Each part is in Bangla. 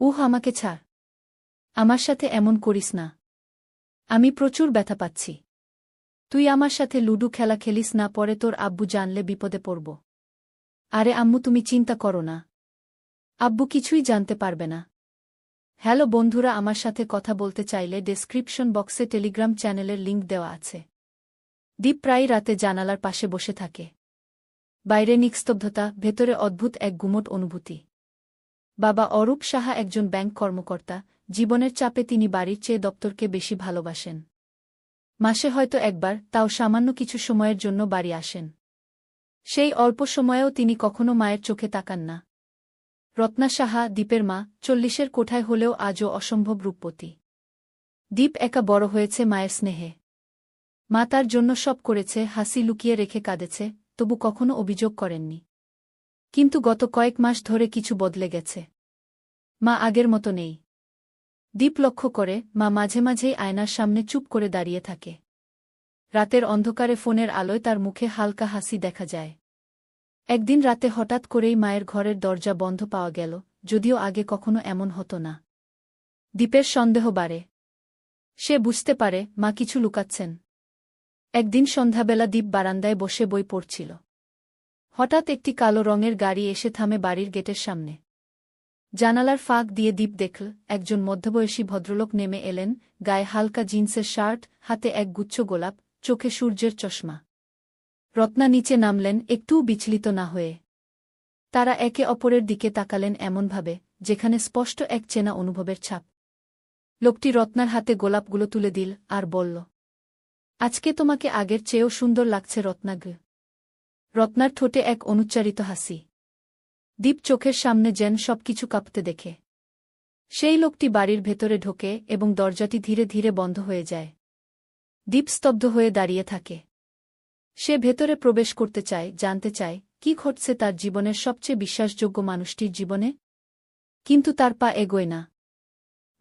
আমাকে ছাড়। আমার সাথে এমন করিস না। আমি প্রচুর ব্যথা পাচ্ছি। তুই আমার সাথে লুডু খেলা খেলিস না, পরে তোর আব্বু জানলে বিপদে পড়ব। আরে আম্মু, তুমি চিন্তা করো না। আব্বু কিছুই জানতে পারবে না। হ্যালো বন্ধুরা, আমার সাথে কথা বলতে চাইলে ডেসক্রিপশন বক্সে টেলিগ্রাম চ্যানেলের লিংক দেওয়া আছে। দীপ প্রায় রাতে জানালার পাশে বসে থাকে। বাইরে নিস্তব্ধতা, ভেতরে অদ্ভুত এক গুমট অনুভূতি। বাবা অরূপ সাহা একজন ব্যাংক কর্মকর্তা। জীবনের চাপে তিনি বাড়ির চেয়ে দপ্তরকে বেশি ভালোবাসেন। মাসে হয়তো একবার, তাও সামান্য কিছু সময়ের জন্য বাড়ি আসেন। সেই অল্প সময়েও তিনি কখনো মায়ের চোখে তাকান না। রত্না সাহা, দীপের মা, 40-এর কোঠায় হলেও আজও অসম্ভব রূপবতী। দীপ একা বড় হয়েছে মায়ের স্নেহে। মা তার জন্য সব করেছে, হাসি লুকিয়ে রেখে কাঁদেছে, তবু কখনো অভিযোগ করেননি। কিন্তু গত কয়েক মাস ধরে কিছু বদলে গেছে। মা আগের মতো নেই। দীপ লক্ষ্য করে, মা মাঝে মাঝেই আয়নার সামনে চুপ করে দাঁড়িয়ে থাকে। রাতের অন্ধকারে ফোনের আলোয় তার মুখে হালকা হাসি দেখা যায়। একদিন রাতে হঠাৎ করেই মায়ের ঘরের দরজা বন্ধ পাওয়া গেল, যদিও আগে কখনো এমন হতো না। দীপের সন্দেহ বাড়ে। সে বুঝতে পারে মা কিছু লুকাচ্ছেন। একদিন সন্ধ্যাবেলা দীপ বারান্দায় বসে বই পড়ছিল। হঠাৎ একটি কালো রঙের গাড়ি এসে থামে বাড়ির গেটের সামনে। জানালার ফাঁক দিয়ে দীপ দেখল, একজন মধ্যবয়সী ভদ্রলোক নেমে এলেন, গায়ে হালকা জিন্সের শার্ট, হাতে এক গুচ্ছ গোলাপ, চোখে সূর্যের চশমা। রত্না নিচে নামলেন, একটুও বিচলিত না হয়ে। তারা একে অপরের দিকে তাকালেন এমনভাবে, যেখানে স্পষ্ট এক চেনা অনুভবের ছাপ। লোকটি রত্নার হাতে গোলাপগুলো তুলে দিল, আর বলল, আজকে তোমাকে আগের চেয়েও সুন্দর লাগছে রত্নাগ। রত্নার ঠোঁটে এক অনুচ্চারিত হাসি। দীপ চোখের সামনে যেন সবকিছু কাঁপতে দেখে। সেই লোকটি বাড়ির ভেতরে ঢোকে এবং দরজাটি ধীরে ধীরে বন্ধ হয়ে যায়। দীপ স্তব্ধ হয়ে দাঁড়িয়ে থাকে। সে ভেতরে প্রবেশ করতে চায়, জানতে চায় কি ঘটছে তার জীবনের সবচেয়ে বিশ্বাসযোগ্য মানুষটির জীবনে। কিন্তু তার পা এগোয় না।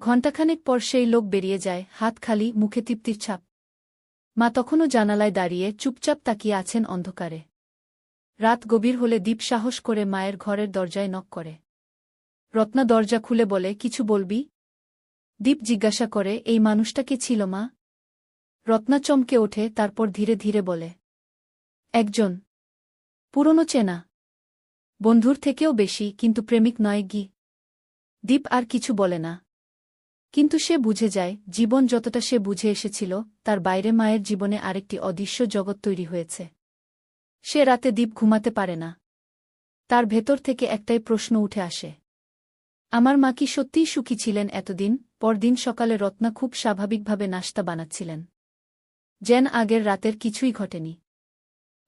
ঘণ্টাখানেক পর সেই লোক বেরিয়ে যায়, হাত খালি, মুখে তৃপ্তির ছাপ। মা তখনও জানালায় দাঁড়িয়ে চুপচাপ তাকিয়ে আছেন অন্ধকারে। রাত গভীর হলে দীপ সাহস করে মায়ের ঘরের দরজায় নক করে। রত্না দরজা খুলে বলে, কিছু বলবি? দীপ জিজ্ঞাসা করে, এই মানুষটা কে ছিল মা? রত্না চমকে ওঠে, তারপর ধীরে ধীরে বলে, একজন পুরনো চেনা বন্ধুর থেকেও বেশি, কিন্তু প্রেমিক নয় গি। দীপ আর কিছু বলে না। কিন্তু সে বুঝে যায়, জীবন যতটা সে বুঝে এসেছিল, তার বাইরে মায়ের জীবনে আরেকটি অদৃশ্য জগৎ তৈরি হয়েছে। সে রাতে দীপ ঘুমাতে পারে না। তার ভেতর থেকে একটাই প্রশ্ন উঠে আসে, আমার মা কি সত্যিই সুখী ছিলেন এতদিন? পরদিন সকালে রত্না খুব স্বাভাবিকভাবে নাশতা বানাচ্ছিলেন, যেন আগের রাতের কিছুই ঘটেনি।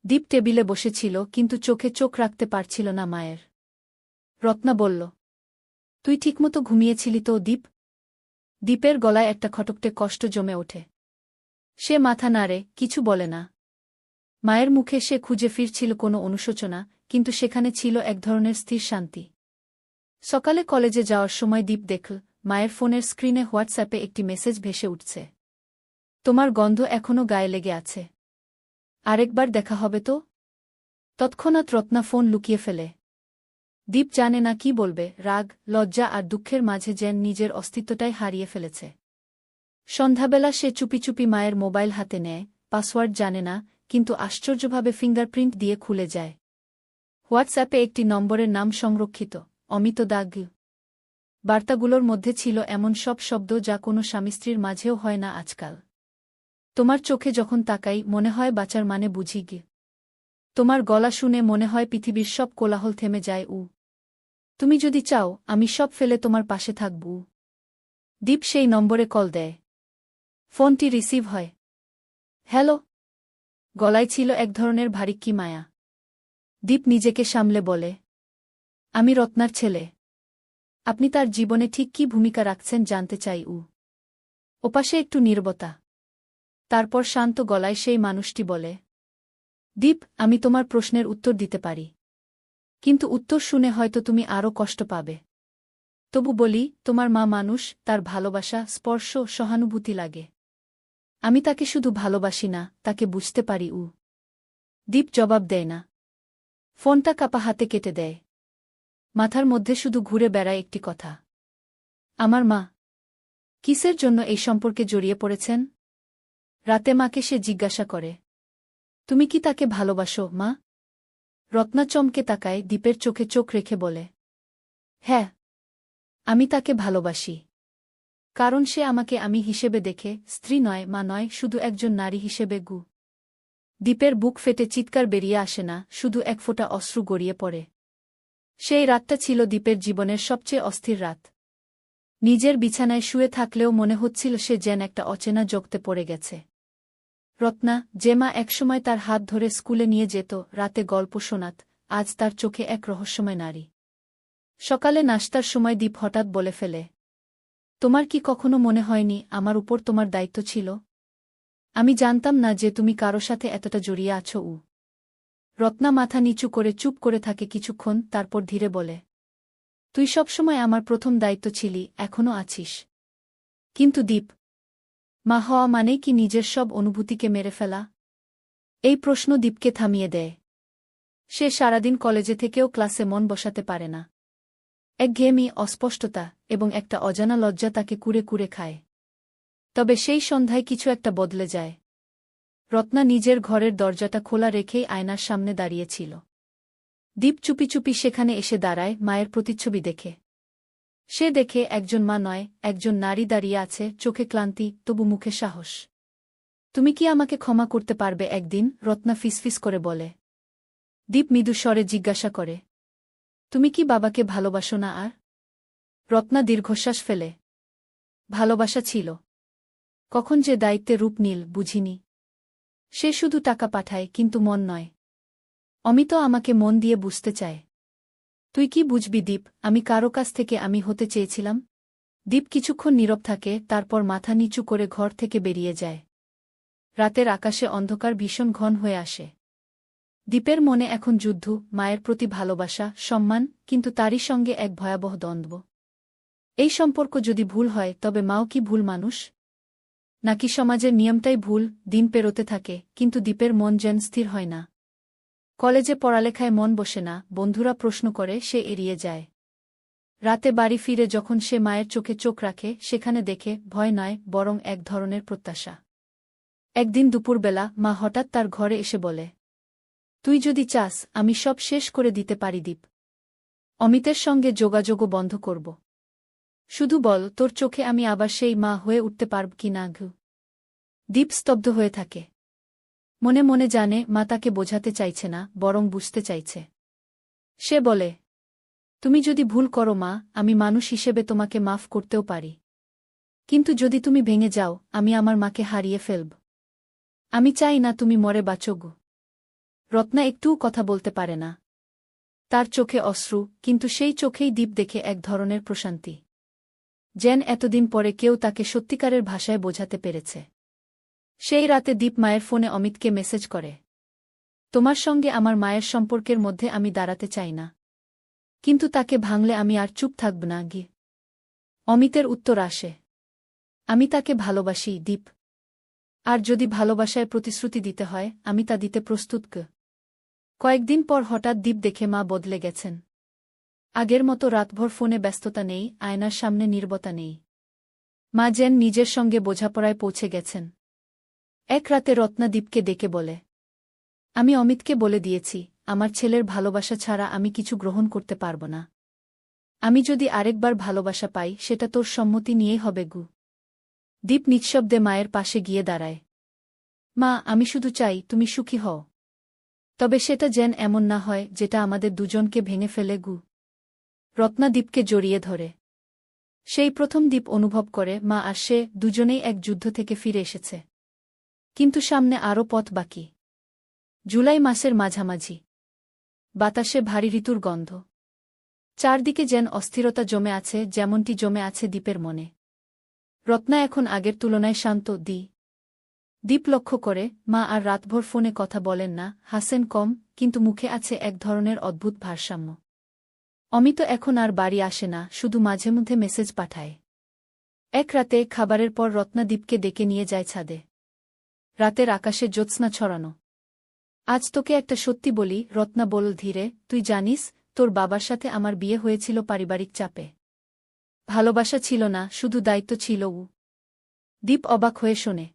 দীপ টেবিলে বসেছিল, কিন্তু চোখে চোখ রাখতে পারছিল না মায়ের। রত্না বলল, তুই ঠিকমতো ঘুমিয়েছিলি তো দীপ? দীপের গলায় একটা খটকটে কষ্ট জমে ওঠে। সে মাথা নাড়ে, কিছু বলে না। মায়ের মুখে সে খুঁজে ফিরছিল কোনো অনুশোচনা, কিন্তু সেখানে ছিল এক ধরনের স্থির শান্তি। সকালে কলেজে যাওয়ার সময় দীপ দেখল, মায়ের ফোনের স্ক্রিনে হোয়াটসঅ্যাপে একটি মেসেজ ভেসে উঠছে, তোমার গন্ধ এখনও গায়ে লেগে আছে, আরেকবার দেখা হবে তো? তৎক্ষণাৎ রত্না ফোন লুকিয়ে ফেলে। দীপ জানে না কি বলবে, রাগ, লজ্জা আর দুঃখের মাঝে যেন নিজের অস্তিত্বটাই হারিয়ে ফেলেছে। সন্ধ্যাবেলা সে চুপি চুপি মায়ের মোবাইল হাতে নেয়, পাসওয়ার্ড জানে না, কিন্তু আশ্চর্যভাবে ফিঙ্গারপ্রিন্ট দিয়ে খুলে যায়। হোয়াটসঅ্যাপে একটি নম্বরের নাম সংরক্ষিত, অমিত দাগ। বার্তাগুলোর মধ্যে ছিল এমন সব শব্দ যা কোনো স্বামী স্ত্রীর মাঝেও হয় না আজকাল। তোমার চোখে যখন তাকাই মনে হয় বাঁচার মানে বুঝি গে। তোমার গলা শুনে মনে হয় পৃথিবীর সব কোলাহল থেমে যায়। তুমি যদি চাও আমি সব ফেলে তোমার পাশে থাকব। দীপ সেই নম্বরে কল দেয়। ফোনটি রিসিভ হয়। হ্যালো। গলায় ছিল এক ধরনের ভারিক্কি মায়া। দীপ নিজেকে সামলে বলে, আমি রত্নার ছেলে। আপনি তার জীবনে ঠিক কী ভূমিকা রাখছেন জানতে চাই। ওপাশে একটু নীরবতা। তারপর শান্ত গলায় সেই মানুষটি বলে, দীপ, আমি তোমার প্রশ্নের উত্তর দিতে পারি, কিন্তু উত্তর শুনে হয়তো তুমি আরও কষ্ট পাবে। তবু বলি, তোমার মা মানুষ, তার ভালোবাসা, স্পর্শ, সহানুভূতি লাগে। আমি তাকে শুধু ভালোবাসি না, তাকে বুঝতে পারি। দীপ জবাব দেয় না। ফোনটা কাপা হাতে কেটে দেয়। মাথার মধ্যে শুধু ঘুরে বেড়ায় একটি কথা, আমার মা কিসের জন্য এই সম্পর্কে জড়িয়ে পড়েছেন? রাতে মাকে সে জিজ্ঞাসা করে। তুমি কি তাকে ভালোবাসো মা? রত্না চমকে তাকায়, দীপের চোখে চোখ রেখে বলে, হ্যাঁ, আমি তাকে ভালোবাসি। কারণ সে আমাকে আমি হিসেবে দেখে, স্ত্রী নয়, মা নয়, শুধু একজন নারী হিসেবে। দীপের বুক ফেটে চিৎকার বেরিয়ে আসে না, শুধু এক ফোঁটা অশ্রু গড়িয়ে পড়ে। সেই রাতটা ছিল দীপের জীবনের সবচেয়ে অস্থির রাত। নিজের বিছানায় শুয়ে থাকলেও মনে হচ্ছিল সে যেন একটা অচেনা জগতে পড়ে গেছে। রত্না, যে মা একসময় তার হাত ধরে স্কুলে নিয়ে যেত, রাতে গল্প শোনাত, আজ তার চোখে এক রহস্যময় নারী। সকালে নাশতার সময় দীপ হঠাৎ বলে ফেলে, তোমার কি কখনো মনে হয়নি আমার উপর তোমার দায়িত্ব ছিল? আমি জানতাম না যে তুমি কারো সাথে এতটা জড়িয়ে আছো। রত্না মাথা নিচু করে চুপ করে থাকে কিছুক্ষণ, তারপর ধীরে বলে, তুই সবসময় আমার প্রথম দায়িত্ব ছিলি, এখনও আছিস। কিন্তু দীপ, মা হওয়া মানেই কি নিজের সব অনুভূতিকে মেরে ফেলা? এই প্রশ্ন দীপকে থামিয়ে দেয়। সে সারাদিন কলেজে থেকেও ক্লাসে মন বসাতে পারে না। একঘেয়েমি, অস্পষ্টতা এবং একটা অজানা লজ্জা তাকে কুরে কুরে খায়। তবে সেই সন্ধ্যায় কিছু একটা বদলে যায়। রত্না নিজের ঘরের দরজাটা খোলা রেখেই আয়নার সামনে দাঁড়িয়েছিল। দীপ চুপি চুপি সেখানে এসে দাঁড়ায়, মায়ের প্রতিচ্ছবি দেখে। সে দেখে একজন মা নয়, একজন নারী দাঁড়িয়ে আছে, চোখে ক্লান্তি, তবু মুখে সাহস। তুমি কি আমাকে ক্ষমা করতে পারবে একদিন? রত্না ফিসফিস করে বলে। দীপ মৃদু স্বরে জিজ্ঞাসা করে, তুমি কি বাবাকে ভালোবাসো না আর? রত্না দীর্ঘশ্বাস ফেলে, ভালোবাসা ছিল, কখন যে দায়িত্বে রূপ নীল বুঝিনি। সে শুধু টাকা পাঠায়, কিন্তু মন নয়। অমিত আমাকে মন দিয়ে বুঝতে চায়। তুই কি বুঝবি দীপ, আমি কারো কাছ থেকে আমি হতে চেয়েছিলাম? দীপ কিছুক্ষণ নীরব থাকে, তারপর মাথা নিচু করে ঘর থেকে বেরিয়ে যায়। রাতের আকাশে অন্ধকার ভীষণ ঘন হয়ে আসে। দীপের মনে এখন যুদ্ধ, মায়ের প্রতি ভালোবাসা, সম্মান, কিন্তু তারই সঙ্গে এক ভয়াবহ দ্বন্দ্ব। এই সম্পর্ক যদি ভুল হয়, তবে মাও কি ভুল মানুষ? নাকি সমাজের নিয়মটাই ভুল? দিন পেরোতে থাকে, কিন্তু দীপের মন যেন স্থির হয় না। কলেজে পড়ালেখায় মন বসে না, বন্ধুরা প্রশ্ন করে, সে এড়িয়ে যায়। রাতে বাড়ি ফিরে যখন সে মায়ের চোখে চোখ রাখে, সেখানে দেখে ভয় নয়, বরং এক ধরনের প্রত্যাশা। একদিন দুপুরবেলা মা হঠাৎ তার ঘরে এসে বলে, তুই যদি চাস, আমি সব শেষ করে দিতে পারি দীপ। অমিতের সঙ্গে যোগাযোগও বন্ধ করব। শুধু বল, তোর চোখে আমি আবার সেই মা হয়ে উঠতে পারব কি না? দীপ স্তব্ধ হয়ে থাকে। মনে মনে জানে, মা তাকে বোঝাতে চাইছে না, বরং বুঝতে চাইছে। সে বলে, তুমি যদি ভুল করো মা, আমি মানুষ হিসেবে তোমাকে মাফ করতেও পারি। কিন্তু যদি তুমি ভেঙে যাও, আমি আমার মাকে হারিয়ে ফেলব। আমি চাই না তুমি মরে বাঁচো। রত্না একটুও কথা বলতে পারে না। তার চোখে অশ্রু, কিন্তু সেই চোখেই দীপ দেখে এক ধরনের প্রশান্তি। যেন এতদিন পরে কেউ তাকে সত্যিকারের ভাষায় বোঝাতে পেরেছে। সেই রাতে দীপ মায়ের ফোনে অমিতকে মেসেজ করে, তোমার সঙ্গে আমার মায়ের সম্পর্কের মধ্যে আমি দাঁড়াতে চাই না, কিন্তু তাকে ভাঙলে আমি আর চুপ থাকব না। অমিতের উত্তর আসে, আমি তাকে ভালোবাসি দীপ। আর যদি ভালোবাসায় প্রতিশ্রুতি দিতে হয়, আমি তা দিতে প্রস্তুত। কয়েকদিন পর হঠাৎ দীপ দেখে মা বদলে গেছেন। আগের মতো রাতভর ফোনে ব্যস্ততা নেই, আয়নার সামনে নীরবতা নেই। মা যেন নিজের সঙ্গে বোঝাপড়ায় পৌঁছে গেছেন। এক রাতে রত্না দীপকে ডেকে বলে, আমি অমিতকে বলে দিয়েছি, আমার ছেলের ভালোবাসা ছাড়া আমি কিছু গ্রহণ করতে পারব না। আমি যদি আরেকবার ভালোবাসা পাই, সেটা তোর সম্মতি নিয়েই হবে। দীপ নিঃশব্দে মায়ের পাশে গিয়ে দাঁড়ায়। মা, আমি শুধু চাই তুমি সুখী হও। তবে সেটা যেন এমন না হয় যেটা আমাদের দুজনকে ভেঙে ফেলে। রত্না দীপকে জড়িয়ে ধরে। সেই প্রথম দীপ অনুভব করে, মা আর সে দুজনেই এক যুদ্ধ থেকে ফিরে এসেছে। কিন্তু সামনে আরও পথ বাকি। জুলাই মাসের মাঝামাঝি। বাতাসে ভারী ঋতুর গন্ধ। চারদিকে যেন অস্থিরতা জমে আছে, যেমনটি জমে আছে দীপের মনে। রত্না এখন আগের তুলনায় শান্ত। দীপ লক্ষ্য করে, মা আর রাতভর ফোনে কথা বলেন না, হাসেন কম, কিন্তু মুখে আছে এক ধরনের অদ্ভুত ভারসাম্য। অমিত এখন আর বাড়ি আসে না, শুধু মাঝে মধ্যে মেসেজ পাঠায়। এক রাতে খাবারের পর রত্না দীপকে ডেকে নিয়ে যায় ছাদে। রাতের আকাশে জ্যোৎস্না ছড়ানো। আজ তোকে একটা সত্যি বলি, রত্না বলল ধীরে, তুই জানিস, তোর বাবার সাথে আমার বিয়ে হয়েছিল পারিবারিক চাপে। ভালোবাসা ছিল না, শুধু দায়িত্ব ছিল। দীপ অবাক হয়ে শোনে।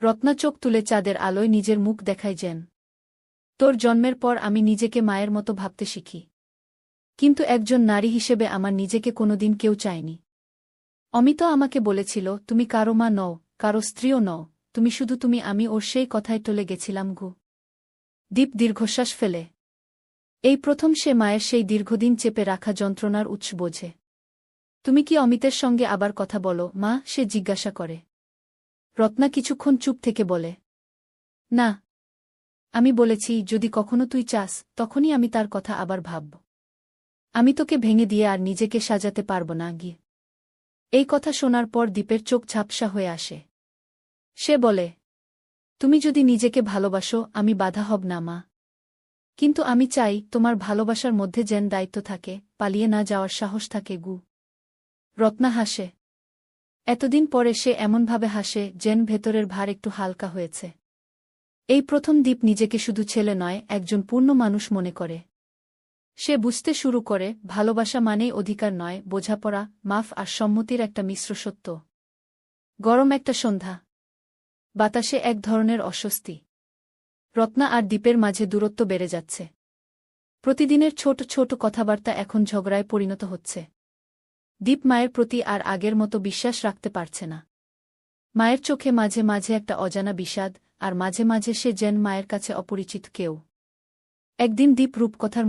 রত্না চোখ তুলে চাঁদের আলোয় নিজের মুখ দেখায় যেন। তোর জন্মের পর আমি নিজেকে মায়ের মতো ভাবতে শিখি। কিন্তু একজন নারী হিসেবে আমার নিজেকে কোনোদিন কেউ চায়নি। অমিত আমাকে বলেছিল, তুমি কারো মা নও, কারো স্ত্রীও নও, তুমি শুধু তুমি। আমি ওর সেই কথায় টলে গেছিলাম গো। দীপ দীর্ঘশ্বাস ফেলে। এই প্রথম সে মায়ের সেই দীর্ঘদিন চেপে রাখা যন্ত্রণার উৎস বোঝে। তুমি কি অমিতের সঙ্গে আবার কথা বলো মা? সে জিজ্ঞাসা করে। রত্না কিছুক্ষণ চুপ থেকে বলে, না। আমি বলেছি, যদি কখনো তুই চাস, তখনই আমি তার কথা আবার ভাবব। আমি তোকে ভেঙে দিয়ে আর নিজেকে সাজাতে পারব না গিয়ে। এই কথা শোনার পর দীপের চোখ ঝাপসা হয়ে আসে। সে বলে, তুমি যদি নিজেকে ভালোবাসো, আমি বাধা হব না মা। কিন্তু আমি চাই তোমার ভালোবাসার মধ্যে যেন দায়িত্ব থাকে, পালিয়ে না যাওয়ার সাহস থাকে গু। রত্না হাসে। এতদিন পরে সে এমনভাবে হাসে যেন ভেতরের ভার একটু হালকা হয়েছে। এই প্রথম দীপ নিজেকে শুধু ছেলে নয়, একজন পূর্ণ মানুষ মনে করে। সে বুঝতে শুরু করে, ভালোবাসা মানেই অধিকার নয়, বোঝাপড়া, মাফ আর সম্মতির একটা মিশ্র সত্য। গরম একটা সন্ধ্যা। বাতাসে এক ধরনের অস্বস্তি। রত্না আর দীপের মাঝে দূরত্ব বেড়ে যাচ্ছে। প্রতিদিনের ছোট ছোট কথাবার্তা এখন ঝগড়ায় পরিণত হচ্ছে। দীপ মায়ের প্রতি আর আগের মতো বিশ্বাস রাখতে পারছে না। মায়ের চোখে মাঝে মাঝে একটা অজানা বিষাদ, আর মাঝে মাঝে সে যেন মায়ের কাছে অপরিচিত কেউ। একদিন দীপ রূপকথার